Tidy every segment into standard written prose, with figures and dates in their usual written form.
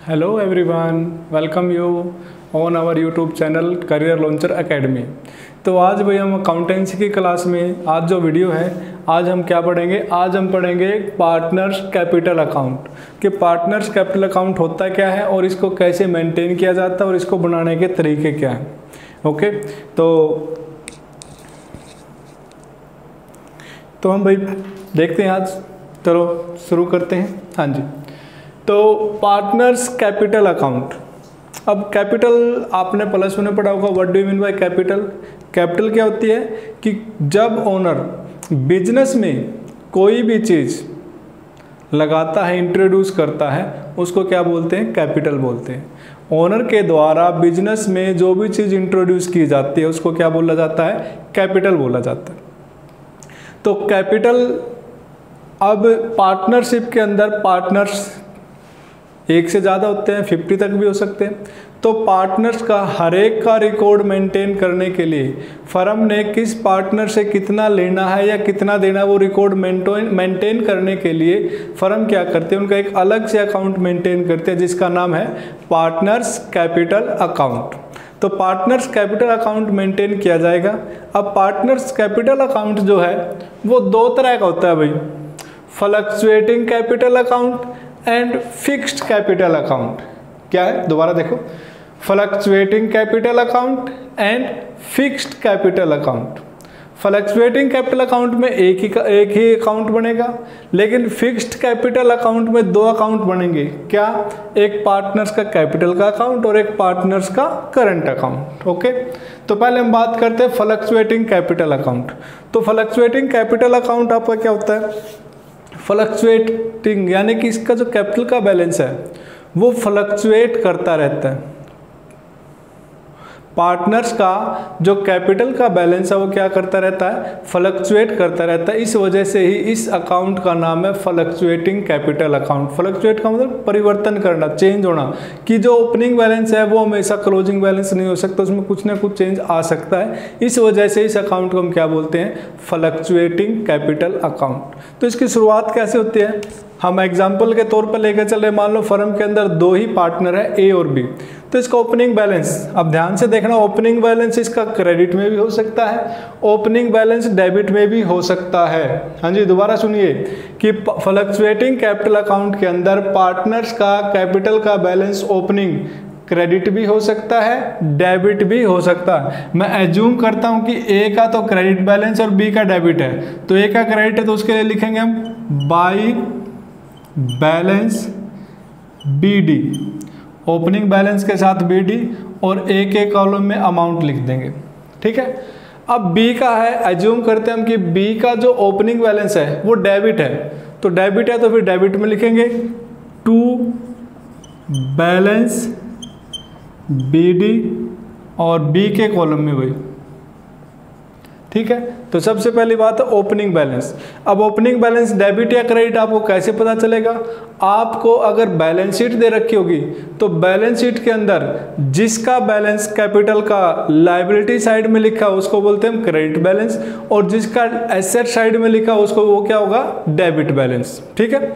Hello everyone, welcome you on our YouTube channel career launcher academy. तो आज भाई हम अकाउंटेंसी की क्लास में आज जो वीडियो है आज हम क्या पढ़ेंगे। आज हम पढ़ेंगे पार्टनर्स कैपिटल अकाउंट कि पार्टनर्स कैपिटल अकाउंट होता क्या है और इसको कैसे मेंटेन किया जाता है और इसको बनाने के तरीके क्या हैं। ओके, तो हम भाई देखते हैं आज। चलो शुरू करते हैं। हाँ जी, तो पार्टनर्स कैपिटल अकाउंट। अब कैपिटल आपने प्लस में पढ़ा होगा। What do you mean by capital. Capital क्या होती है कि जब ओनर बिजनेस में कोई भी चीज़ लगाता है, इंट्रोड्यूस करता है, उसको क्या बोलते हैं, कैपिटल बोलते हैं। ओनर के द्वारा बिजनेस में जो भी चीज़ इंट्रोड्यूस की जाती है उसको क्या बोला जाता है, कैपिटल बोला जाता है। तो कैपिटल, अब पार्टनरशिप के अंदर पार्टनर्स एक से ज़्यादा होते हैं, 50 तक भी हो सकते हैं। तो पार्टनर्स का हर एक का रिकॉर्ड मेंटेन करने के लिए फर्म ने किस पार्टनर से कितना लेना है या कितना देना है, वो रिकॉर्ड मेंटेन करने के लिए फर्म क्या करते हैं, उनका एक अलग से अकाउंट मेंटेन करते हैं जिसका नाम है पार्टनर्स कैपिटल अकाउंट। तो पार्टनर्स कैपिटल अकाउंट मेंटेन किया जाएगा। अब पार्टनर्स कैपिटल अकाउंट जो है वो दो तरह का होता है भाई, fluctuating capital account and fixed capital account. क्या है, दोबारा देखो, fluctuating capital account and fixed capital account. Fluctuating capital account में एक ही अकाउंट बनेगा, लेकिन फिक्स्ड कैपिटल अकाउंट में दो अकाउंट बनेंगे। क्या, एक पार्टनर्स का कैपिटल का अकाउंट और एक पार्टनर्स का करंट अकाउंट। ओके, तो पहले हम बात करते हैं फ्लक्चुएटिंग कैपिटल अकाउंट। तो फ्लक्चुएटिंग कैपिटल अकाउंट आपका क्या होता है, फ्लक्चुएटिंग यानी कि इसका जो कैपिटल का बैलेंस है वो फ्लक्चुएट करता रहता है। पार्टनर्स का जो कैपिटल का बैलेंस है वो क्या करता रहता है, फ्लक्चुएट करता रहता है। इस वजह से ही इस अकाउंट का नाम है फ्लक्चुएटिंग कैपिटल अकाउंट। फ्लक्चुएट का मतलब परिवर्तन करना, चेंज होना, कि जो ओपनिंग बैलेंस है वो हमेशा क्लोजिंग बैलेंस नहीं हो सकता, उसमें कुछ ना कुछ चेंज आ सकता है। इस वजह से इस अकाउंट को हम क्या बोलते हैं, फ्लक्चुएटिंग कैपिटल अकाउंट। तो इसकी शुरुआत कैसे होती है, हम एग्जाम्पल के तौर पर लेकर चल रहे। मान लो फर्म के अंदर दो ही पार्टनर है, ए और बी। तो इसका ओपनिंग बैलेंस, अब ध्यान से देखना, ओपनिंग बैलेंस इसका क्रेडिट में भी हो सकता है, ओपनिंग बैलेंस डेबिट में भी हो सकता है। हाँ जी, दोबारा सुनिए कि फ्लक्चुएटिंग कैपिटल अकाउंट के अंदर पार्टनर्स का कैपिटल का बैलेंस ओपनिंग क्रेडिट भी हो सकता है, डेबिट भी हो सकता है। मैं एज्यूम करता हूं कि ए का तो क्रेडिट बैलेंस और बी का डेबिट है। तो ए का क्रेडिट है तो उसके लिए लिखेंगे हम by balance BD, opening balance के साथ BD, और ए के कॉलम में अमाउंट लिख देंगे। ठीक है, अब बी का है, एज्यूम करते हैं हम कि बी का जो ओपनिंग बैलेंस है वो डेबिट है। तो डेबिट है तो फिर डेबिट में लिखेंगे टू बैलेंस BD और बी के कॉलम में वही। ठीक है, तो सबसे पहली बात है ओपनिंग बैलेंस। अब ओपनिंग बैलेंस डेबिट या क्रेडिट आपको कैसे पता चलेगा, आपको अगर बैलेंस शीट दे रखी होगी तो बैलेंस शीट के अंदर जिसका बैलेंस कैपिटल का लायबिलिटी साइड में लिखा है उसको बोलते हैं क्रेडिट बैलेंस, और जिसका एसेट साइड में लिखा उसको वो क्या होगा, डेबिट बैलेंस। ठीक है,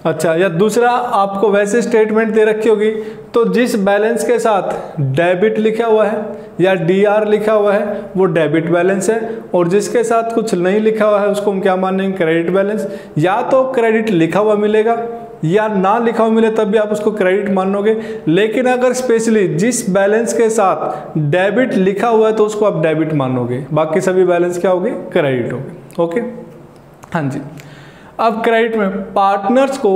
अच्छा, या दूसरा आपको वैसे स्टेटमेंट दे रखी होगी तो जिस बैलेंस के साथ डेबिट लिखा हुआ है या DR लिखा हुआ है वो डेबिट बैलेंस है, और जिसके साथ कुछ नहीं लिखा हुआ है उसको हम क्या मानेंगे, क्रेडिट बैलेंस। या तो क्रेडिट लिखा हुआ मिलेगा या ना लिखा हुआ मिले तब भी आप उसको क्रेडिट मानोगे, लेकिन अगर स्पेशली जिस बैलेंस के साथ डेबिट लिखा हुआ है तो उसको आप डेबिट मानोगे, बाकी सभी बैलेंस क्या होंगे, क्रेडिट होंगे। ओके, हाँ जी। अब क्रेडिट में पार्टनर्स को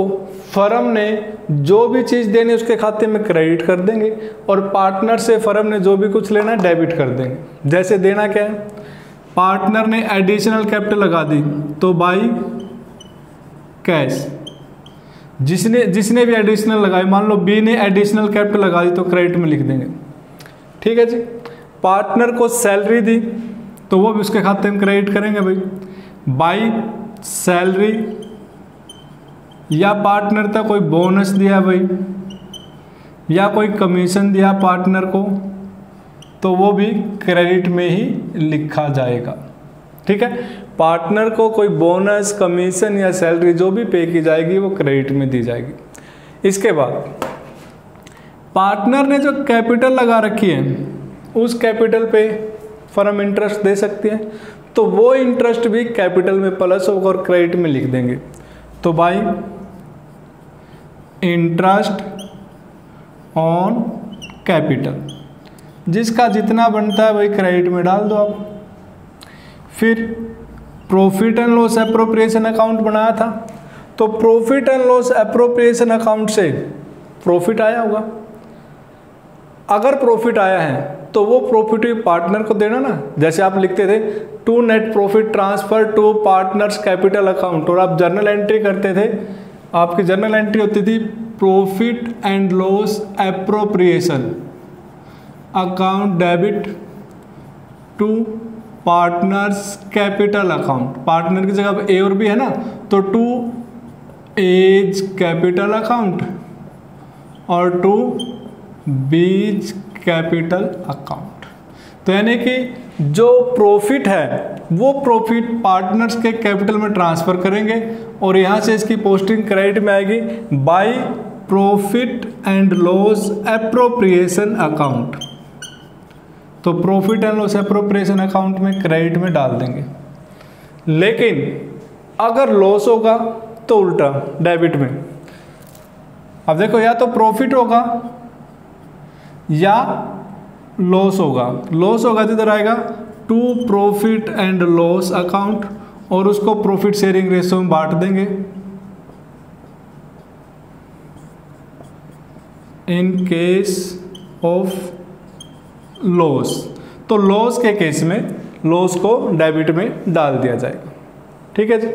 फर्म ने जो भी चीज़ देनी उसके खाते में क्रेडिट कर देंगे, और पार्टनर से फर्म ने जो भी कुछ लेना है डेबिट कर देंगे। जैसे देना क्या है, पार्टनर ने एडिशनल कैपिटल लगा दी तो बाई कैश, जिसने भी एडिशनल लगाई, मान लो बी ने एडिशनल कैपिटल लगा दी तो क्रेडिट में लिख देंगे। ठीक है जी। पार्टनर को सैलरी दी तो वो भी उसके खाते में क्रेडिट करेंगे भाई, बाई सैलरी। या पार्टनर था कोई बोनस दिया भाई या कोई कमीशन दिया पार्टनर को तो वो भी क्रेडिट में ही लिखा जाएगा। ठीक है, पार्टनर को कोई बोनस, कमीशन या सैलरी जो भी पे की जाएगी वो क्रेडिट में दी जाएगी। इसके बाद पार्टनर ने जो कैपिटल लगा रखी है उस कैपिटल पे फर्म इंटरेस्ट दे सकती है, तो वो इंटरेस्ट भी कैपिटल में प्लस होगा और क्रेडिट में लिख देंगे। तो बाई इंटरेस्ट ऑन कैपिटल, जिसका जितना बनता है वही क्रेडिट में डाल दो आप। फिर profit and loss appropriation account बनाया था, तो profit and loss appropriation account से प्रॉफिट आया होगा। अगर प्रॉफिट आया है तो वो प्रॉफिट भी पार्टनर को देना ना, जैसे आप लिखते थे to net profit transfer to partners capital account, और आप जर्नल एंट्री करते थे, आपकी जर्नल एंट्री होती थी profit and loss appropriation account debit to partners capital account. Partner की जगह ए और बी है ना, तो टू एज कैपिटल अकाउंट और टू बीज कैपिटल अकाउंट। तो यानी कि जो प्रॉफिट है वो प्रॉफिट पार्टनर्स के कैपिटल में ट्रांसफर करेंगे और यहाँ से इसकी पोस्टिंग क्रेडिट में आएगी by profit and loss appropriation account. तो profit and loss appropriation account में क्रेडिट में डाल देंगे। लेकिन अगर लॉस होगा तो उल्टा डेबिट में। अब देखो, या तो प्रॉफिट होगा या लॉस होगा। लॉस होगा तो इधर आएगा to profit and loss account और उसको प्रॉफिट शेयरिंग रेशियो में बांट देंगे। इन केस ऑफ लॉस, तो लॉस के केस में लॉस को डेबिट में डाल दिया जाएगा। ठीक है जी।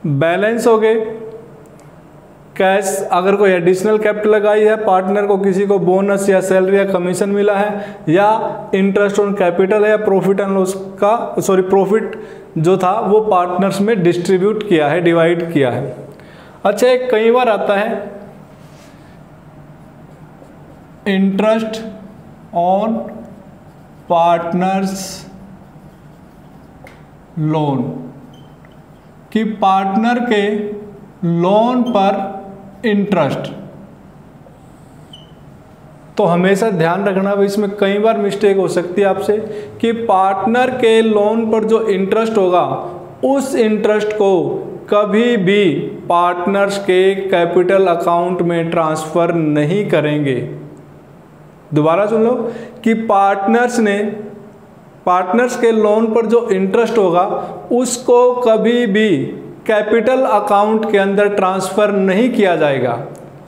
बैलेंस हो गए। कैश, अगर कोई एडिशनल कैपिटल लगाई है, पार्टनर को किसी को बोनस या सैलरी या कमीशन मिला है, या इंटरेस्ट ऑन कैपिटल है, या प्रॉफिट एंड लॉस का प्रॉफिट जो था वो पार्टनर्स में डिस्ट्रीब्यूट किया है, डिवाइड किया है। अच्छा, एक कई बार आता है इंटरेस्ट ऑन पार्टनर्स लोन, कि पार्टनर के लोन पर इंटरेस्ट। तो हमेशा ध्यान रखना भाई, इसमें कई बार मिस्टेक हो सकती है आपसे कि पार्टनर के लोन पर जो इंटरेस्ट होगा उस इंटरेस्ट को कभी भी पार्टनर्स के कैपिटल अकाउंट में ट्रांसफर नहीं करेंगे। दोबारा सुन लो कि पार्टनर्स के लोन पर जो इंटरेस्ट होगा उसको कभी भी कैपिटल अकाउंट के अंदर ट्रांसफर नहीं किया जाएगा।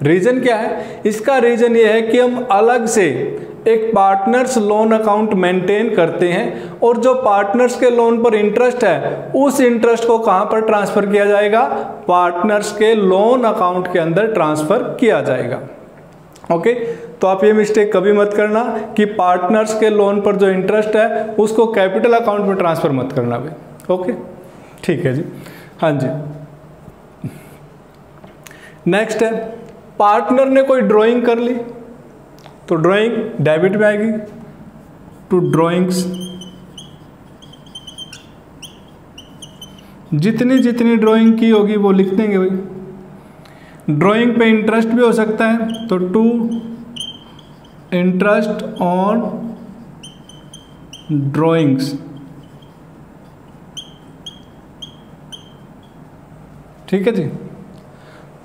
रीजन क्या है? इसका रीजन ये है कि हम अलग से एक पार्टनर्स लोन अकाउंट मेंटेन करते हैं और जो पार्टनर्स के लोन पर इंटरेस्ट है उस इंटरेस्ट को कहां पर ट्रांसफर किया जाएगा? पार्टनर्स के लोन अकाउंट के अंदर ट्रांसफर किया जाएगा। ओके, तो आप ये मिस्टेक कभी मत करना कि पार्टनर्स के लोन पर जो इंटरेस्ट है उसको कैपिटल अकाउंट में ट्रांसफर मत करना भाई। ओके, ठीक है जी। हाँ जी, नेक्स्ट है पार्टनर ने कोई ड्राइंग कर ली तो ड्राइंग डेबिट में आएगी टू ड्राइंग्स। जितनी जितनी ड्राइंग की होगी वो लिख देंगे भाई। ड्राइंग पे इंटरेस्ट भी हो सकता है तो टू इंटरेस्ट ऑन ड्राइंग्स। ठीक है जी।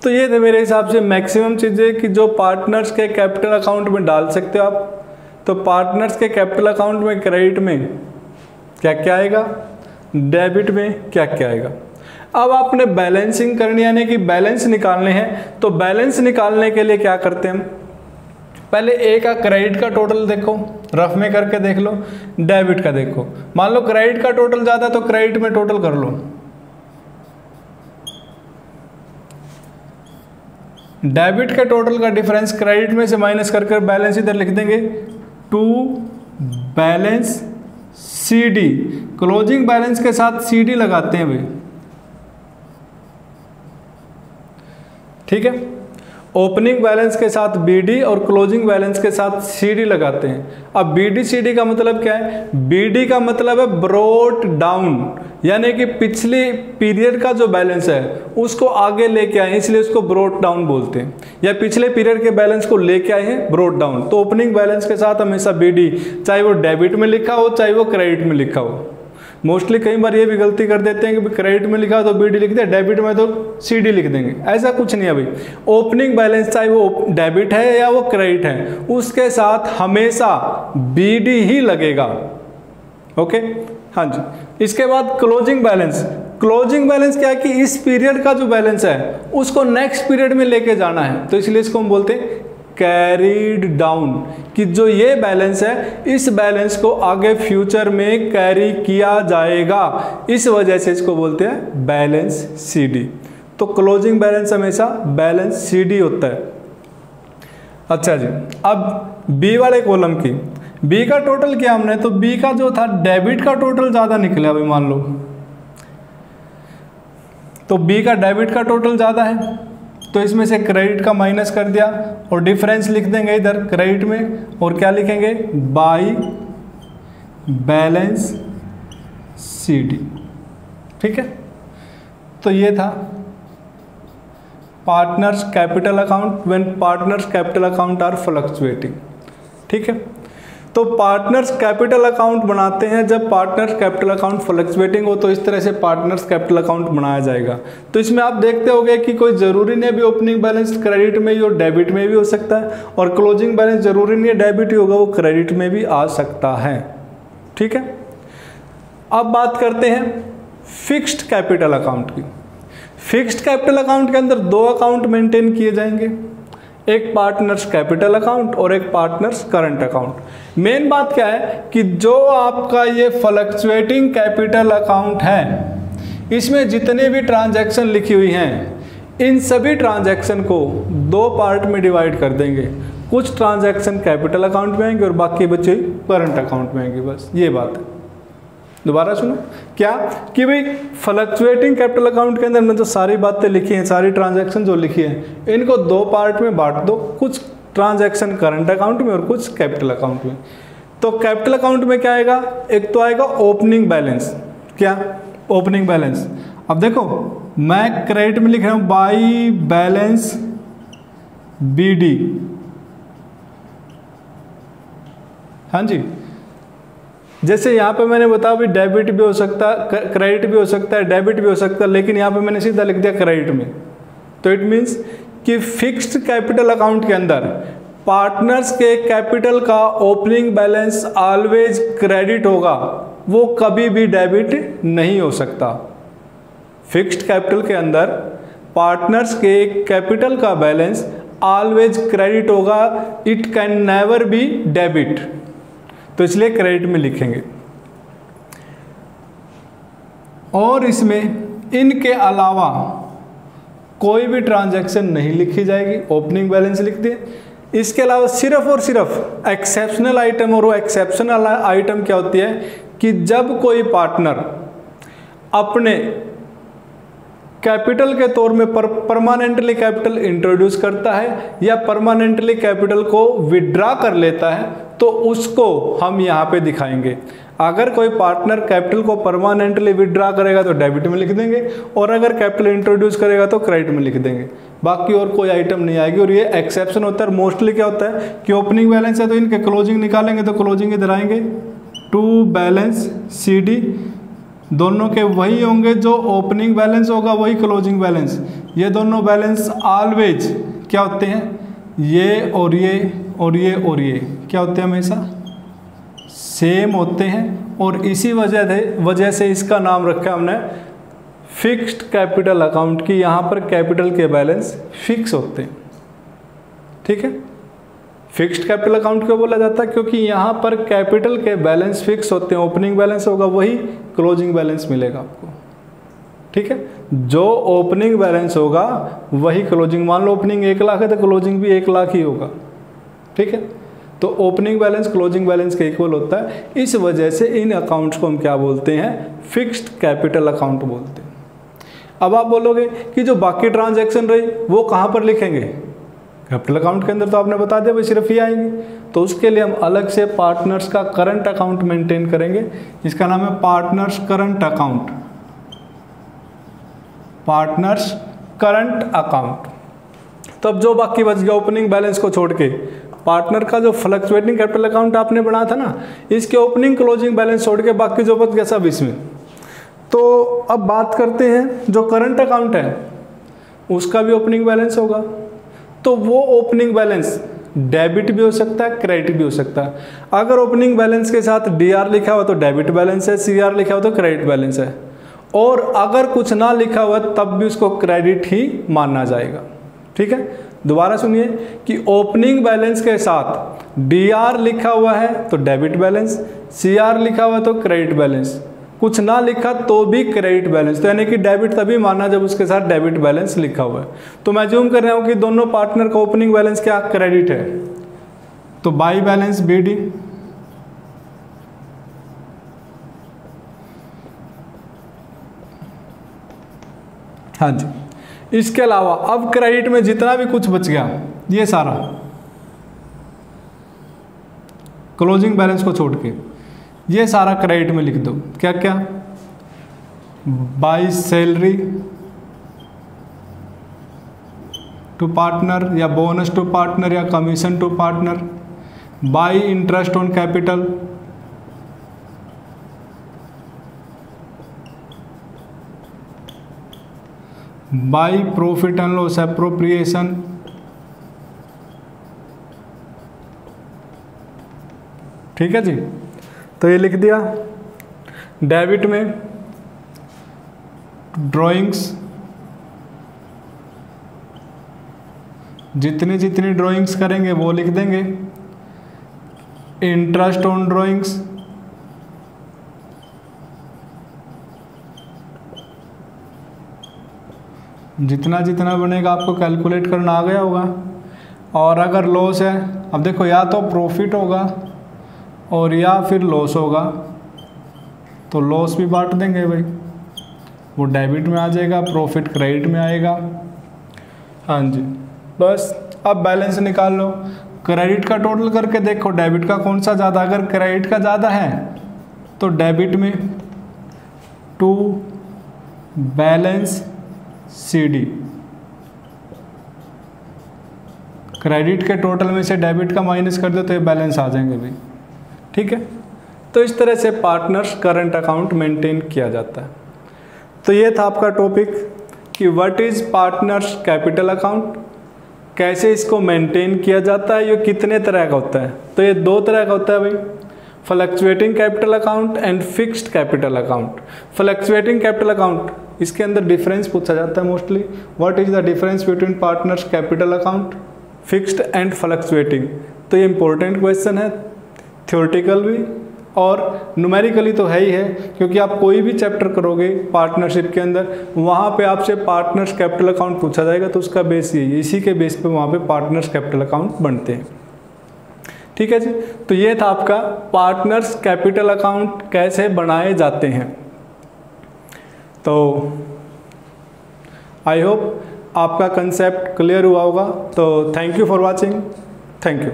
तो ये थे मेरे हिसाब से मैक्सिमम चीज़ें कि जो पार्टनर्स के कैपिटल अकाउंट में डाल सकते हो आप। तो पार्टनर्स के कैपिटल अकाउंट में क्रेडिट में क्या क्या आएगा, डेबिट में क्या क्या आएगा। अब आपने बैलेंसिंग करनी, यानी कि बैलेंस निकालने हैं। तो बैलेंस निकालने के लिए क्या करते हैं हम? पहले ए का क्रेडिट का टोटल देखो, रफ में करके देख लो, डेबिट का देखो। मान लो क्रेडिट का टोटल ज़्यादा तो क्रेडिट में टोटल कर लो। डेबिट के टोटल का डिफरेंस क्रेडिट में से माइनस करके बैलेंस इधर लिख देंगे to balance c d. Closing balance के साथ सीडी लगाते हैं भाई। ठीक है। ओपनिंग बैलेंस के साथ बीडी और क्लोजिंग बैलेंस के साथ सीडी लगाते हैं। अब बीडी सीडी का मतलब क्या है? बीडी का मतलब है ब्रोट डाउन, यानी कि पिछली पीरियड का जो बैलेंस है उसको आगे लेके आए, इसलिए उसको ब्रोट डाउन बोलते हैं, या पिछले पीरियड के बैलेंस को लेके आए हैं ब्रोट डाउन। तो ओपनिंग बैलेंस के साथ हमेशा बीडी, चाहे वो डेबिट में लिखा हो चाहे वो क्रेडिट में लिखा हो। मोस्टली कई बार ये भी गलती कर देते हैं कि क्रेडिट में लिखा तो बीडी लिख दे, डेबिट में तो सीडी लिख देंगे। ऐसा कुछ नहीं है भाई। ओपनिंग बैलेंस चाहे वो डेबिट है या वो क्रेडिट है, उसके साथ हमेशा बीडी ही लगेगा। ओके, हाँ जी। इसके बाद क्लोजिंग बैलेंस। क्लोजिंग बैलेंस क्या है कि इस पीरियड का जो बैलेंस है उसको नेक्स्ट पीरियड में लेके जाना है, तो इसलिए इसको हम बोलते हैं कैरीड डाउन, कि जो ये बैलेंस है इस बैलेंस को आगे फ्यूचर में कैरी किया जाएगा, इस वजह से इसको बोलते हैं बैलेंस सीडी। तो क्लोजिंग बैलेंस हमेशा बैलेंस सीडी होता है। अच्छा जी, अब बी वाले कॉलम की बी का टोटल किया हमने, तो बी का जो था डेबिट का टोटल ज़्यादा निकला भाई, मान लो तो बी का डेबिट का टोटल ज़्यादा है, तो इसमें से क्रेडिट का माइनस कर दिया और डिफरेंस लिख देंगे इधर क्रेडिट में, और क्या लिखेंगे? By balance c d. ठीक है, तो ये था partners capital account when partners capital account are fluctuating. ठीक है, तो पार्टनर्स कैपिटल अकाउंट बनाते हैं जब पार्टनर्स कैपिटल अकाउंट फ्लक्चुएटिंग हो, तो इस तरह से पार्टनर्स कैपिटल अकाउंट बनाया जाएगा। तो इसमें आप देखते होंगे कि कोई ज़रूरी नहीं भी ओपनिंग बैलेंस क्रेडिट में ही और डेबिट में भी हो सकता है, और क्लोजिंग बैलेंस ज़रूरी नहीं है डेबिट ही होगा, वो क्रेडिट में भी आ सकता है। ठीक है, अब बात करते हैं फिक्स्ड कैपिटल अकाउंट की। फिक्स्ड कैपिटल अकाउंट के अंदर दो अकाउंट मेंटेन किए जाएंगे, एक पार्टनर्स कैपिटल अकाउंट और एक पार्टनर्स करंट अकाउंट। मेन बात क्या है कि जो आपका ये फ्लक्चुएटिंग कैपिटल अकाउंट है, इसमें जितने भी ट्रांजैक्शन लिखी हुई हैं, इन सभी ट्रांजैक्शन को दो पार्ट में डिवाइड कर देंगे। कुछ ट्रांजैक्शन कैपिटल अकाउंट में आएंगे और बाकी बचे करंट अकाउंट में आएंगे। बस ये बात है। दोबारा सुनो, क्या कि भाई फ्लक्चुएटिंग कैपिटल अकाउंट के अंदर में जो सारी बातें लिखी हैं, सारी ट्रांजैक्शन जो लिखी हैं, इनको दो पार्ट में बांट दो, कुछ ट्रांजैक्शन करंट अकाउंट में और कुछ कैपिटल अकाउंट में। तो कैपिटल अकाउंट में क्या आएगा? एक तो आएगा ओपनिंग बैलेंस। क्या? Opening balance. अब देखो मैं क्रेडिट में लिख रहा हूँ बाई बैलेंस बीडी। हाँ जी, जैसे यहाँ पे मैंने बताया भी डेबिट भी हो सकता है, क्रेडिट भी हो सकता है, डेबिट भी हो सकता है, लेकिन यहाँ पे मैंने सीधा लिख दिया क्रेडिट में। तो इट मीन्स कि फिक्स्ड कैपिटल अकाउंट के अंदर पार्टनर्स के कैपिटल का ओपनिंग बैलेंस ऑलवेज क्रेडिट होगा, वो कभी भी डेबिट नहीं हो सकता। फिक्स्ड कैपिटल के अंदर पार्टनर्स के कैपिटल का बैलेंस ऑलवेज क्रेडिट होगा, it can never be debit. तो इसलिए क्रेडिट में लिखेंगे। और इसमें इनके अलावा कोई भी ट्रांजैक्शन नहीं लिखी जाएगी, ओपनिंग बैलेंस लिख दिए। इसके अलावा सिर्फ और सिर्फ एक्सेप्शनल आइटम, और वो एक्सेप्शनल आइटम क्या होती है कि जब कोई पार्टनर अपने कैपिटल के तौर में परमानेंटली कैपिटल इंट्रोड्यूस करता है या परमानेंटली कैपिटल को विड्रॉ कर लेता है, तो उसको हम यहाँ पे दिखाएंगे। अगर कोई पार्टनर कैपिटल को परमानेंटली विड्रॉ करेगा तो डेबिट में लिख देंगे, और अगर कैपिटल इंट्रोड्यूस करेगा तो क्रेडिट में लिख देंगे। बाकी और कोई आइटम नहीं आएगी। और ये एक्सेप्शन होता है। मोस्टली क्या होता है कि ओपनिंग बैलेंस है तो इनके क्लोजिंग निकालेंगे, तो क्लोजिंग इधर आएंगे, टू बैलेंस सी डी, दोनों के वही होंगे, जो ओपनिंग बैलेंस होगा वही क्लोजिंग बैलेंस। ये दोनों बैलेंस ऑलवेज क्या होते हैं, ये और ये और ये और ये क्या होते हैं, हमेशा सेम होते हैं। और इसी वजह से इसका नाम रखा हमने फिक्स्ड कैपिटल अकाउंट की। यहाँ पर कैपिटल के बैलेंस फिक्स होते हैं। ठीक है, फिक्स्ड कैपिटल अकाउंट क्यों बोला जाता है? क्योंकि यहाँ पर कैपिटल के बैलेंस फिक्स होते हैं। ओपनिंग बैलेंस होगा वही क्लोजिंग बैलेंस मिलेगा आपको। ठीक है, जो ओपनिंग बैलेंस होगा वही क्लोजिंग। मान लो ओपनिंग 1 लाख है तो क्लोजिंग भी 1 लाख ही होगा। ठीक है, तो ओपनिंग बैलेंस क्लोजिंग बैलेंस के इक्वल होता है। इस वजह से इन अकाउंट्स को हम क्या बोलते हैं? फिक्स्ड कैपिटल अकाउंट बोलते हैं। अब आप बोलोगे कि जो बाकी ट्रांजैक्शन रही वो कहाँ पर लिखेंगे? कैपिटल अकाउंट के अंदर तो आपने बता दिया भाई सिर्फ ये आएंगे, तो उसके लिए हम अलग से पार्टनर्स का करंट अकाउंट मेंटेन करेंगे, इसका नाम है partners current account, partners current account. तब जो बाकी बच गया ओपनिंग बैलेंस को छोड़ के, पार्टनर का जो फ्लक्चुएटिंग कैपिटल अकाउंट आपने बनाया था ना, इसके ओपनिंग क्लोजिंग बैलेंस छोड़ के बाकी जो बच गया सब इसमें। तो अब बात करते हैं जो करंट अकाउंट है उसका भी ओपनिंग बैलेंस होगा, तो वो ओपनिंग बैलेंस डेबिट भी हो सकता है, क्रेडिट भी हो सकता है। अगर ओपनिंग बैलेंस के साथ DR लिखा हुआ तो डेबिट बैलेंस है, CR लिखा हुआ तो क्रेडिट बैलेंस है, और अगर कुछ ना लिखा हुआ तब भी उसको क्रेडिट ही माना जाएगा। ठीक है, दोबारा सुनिए कि ओपनिंग बैलेंस के साथ DR लिखा हुआ है तो डेबिट बैलेंस, CR लिखा हुआ तो क्रेडिट बैलेंस, कुछ ना लिखा तो भी क्रेडिट बैलेंस, तो यानी कि डेबिट तभी माना जब उसके साथ डेबिट बैलेंस लिखा हुआ है। तो मैं ज्यूम कर रहा हूं कि दोनों पार्टनर का ओपनिंग बैलेंस क्या क्रेडिट है, तो बाई बैलेंस BD, हाँ जी। इसके अलावा अब क्रेडिट में जितना भी कुछ बच गया ये सारा क्लोजिंग बैलेंस को छोड़ के ये सारा क्रेडिट में लिख दो। क्या क्या, बाई सैलरी टू पार्टनर या बोनस टू पार्टनर या commission to partner, by interest on capital, by profit and loss appropriation, ठीक है जी। तो ये लिख दिया। डेबिट में ड्राइंग्स, जितनी जितनी ड्राइंग्स करेंगे वो लिख देंगे। इंटरेस्ट ऑन ड्राइंग्स, जितना जितना बनेगा आपको कैलकुलेट करना आ गया होगा। और अगर लॉस है, अब देखो या तो प्रॉफिट होगा और या फिर लॉस होगा, तो लॉस भी बांट देंगे भाई, वो डेबिट में आ जाएगा, प्रॉफिट क्रेडिट में आएगा। हाँ जी, बस अब बैलेंस निकाल लो। क्रेडिट का टोटल करके देखो डेबिट का कौन सा ज़्यादा, अगर क्रेडिट का ज़्यादा है तो डेबिट में टू बैलेंस CD, क्रेडिट के टोटल में से डेबिट का माइनस कर दो तो ये बैलेंस आ जाएंगे भाई। ठीक है, तो इस तरह से पार्टनर्स करंट अकाउंट मेंटेन किया जाता है। तो ये था आपका टॉपिक कि what is partners capital account, कैसे इसको मेंटेन किया जाता है, ये कितने तरह का होता है। तो ये दो तरह का होता है भाई, fluctuating capital account and fixed capital account. Fluctuating capital account, इसके अंदर डिफरेंस पूछा जाता है mostly, what is the difference between partners capital account, fixed and fluctuating. तो ये इंपॉर्टेंट क्वेश्चन है, थ्योरेटिकल भी और न्यूमेरिकली तो है ही है, क्योंकि आप कोई भी चैप्टर करोगे पार्टनरशिप के अंदर वहाँ पे आपसे पार्टनर्स कैपिटल अकाउंट पूछा जाएगा, तो उसका बेस यही है, इसी के बेस पे वहाँ पे पार्टनर्स कैपिटल अकाउंट बनते हैं। ठीक है जी, तो ये था आपका पार्टनर्स कैपिटल अकाउंट कैसे बनाए जाते हैं। तो आई होप आपका कंसेप्ट क्लियर हुआ होगा। तो thank you for watching, thank you.